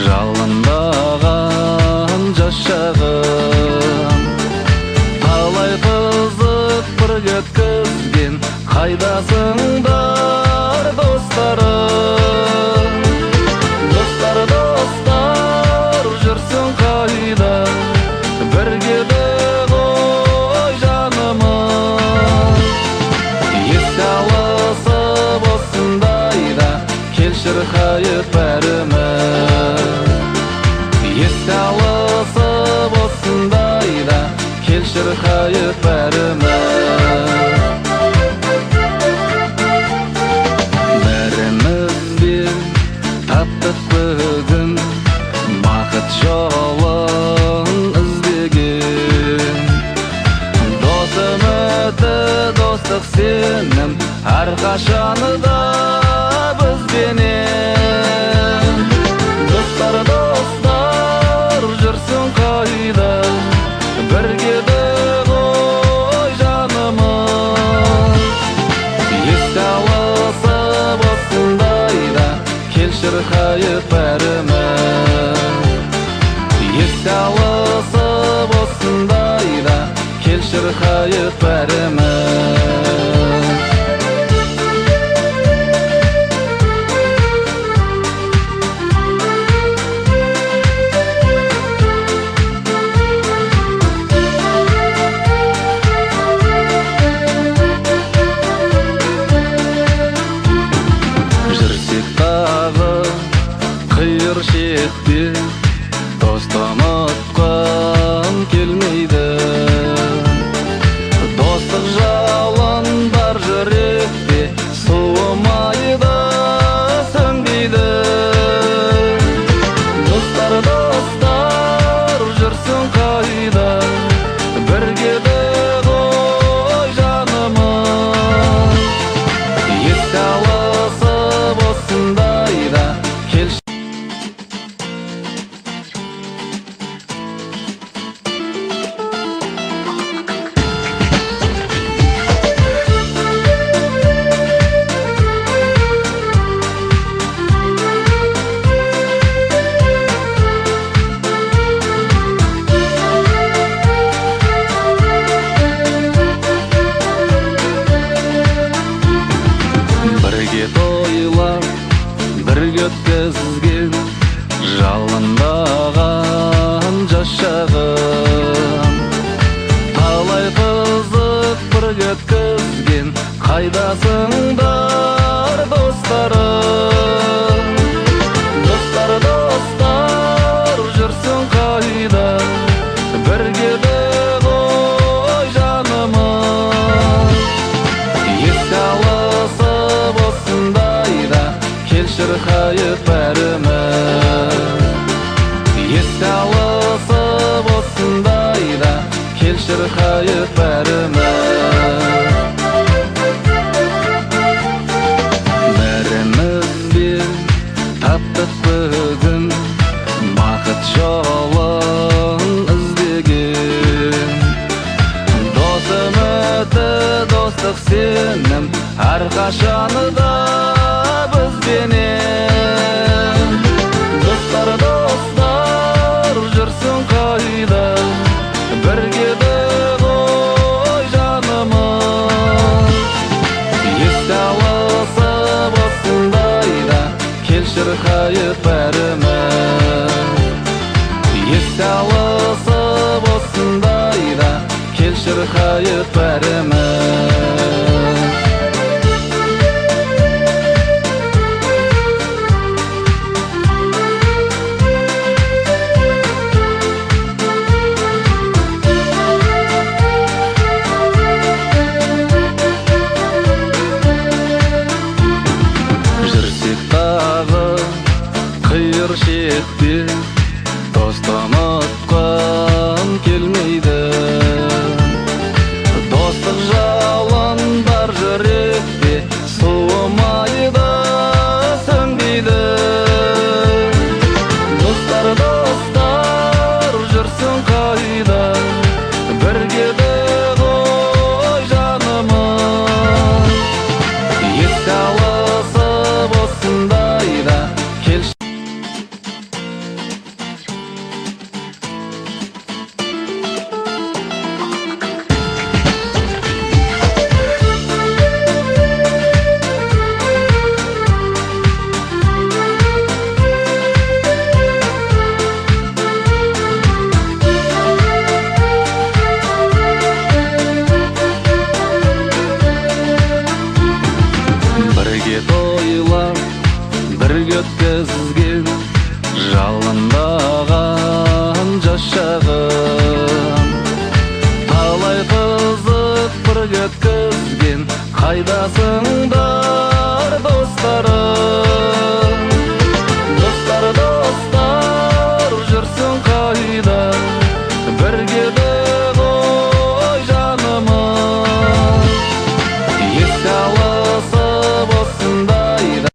жалындаған жас шағым, талай қызық бір өткізген, қайдасыңдар достарым? Достар, жүрсің қайда, бірге де ғой жанымыз. Еске алысып осындайда, келшір қайып бәріміз. Еске алысып осындайда, келшір қайып бәріміз. Бәрімізбен таптық бүгін, бақыт жолын іздеген. Дос үміті, достық сенім, әрқашанда бізбенен. Достар, жүрсің қайда, бірге де ғой жанымыз. Еске алысып осындайда, келшір қайып бәріміз. Еске алысып осындайда, келшір қайып бәріміз. Қиыр шетте досты ұмытқым келмейді. Достық жалын бар жүректе, суымайды, сөнбейді. Достар, жүрсің қайда, бірге де ғой жанымыз. Еске алысып осындайда, келші. Бірге тойлап, бірге өткізген, жалындаған жас шағым, талай қызық бірге өткізген, қайдасыңдар достарым? Достар, жүрсің қайда, бірге де ғой жанымыз. Еске алысып осындайда, келшір қайып бәріміз. Еске алысып осындайда, келшір қайып бәріміз. Бәрімізбен таптық бүгін, бақыт жолын іздеген. Дос үміті, достық сенім, әрқашанда бізбенен. Достар, жүрсің қайда, бірге де ғой жанымыз. Еске алысып осындайда, келшір қайып бәріміз. Еске алысып осындайда, келшір қайып бәріміз. Жүрсек тағы қиыр шетте, досты ұмытқым келмейді. Достық жалын бар жүректе, суымайды, сөнбейді. Достар, жүрсің қайда, бірге де ғой жанымыз. Еске алысып осындайда, келші. Қандай қызық бір өткізген қайдасың да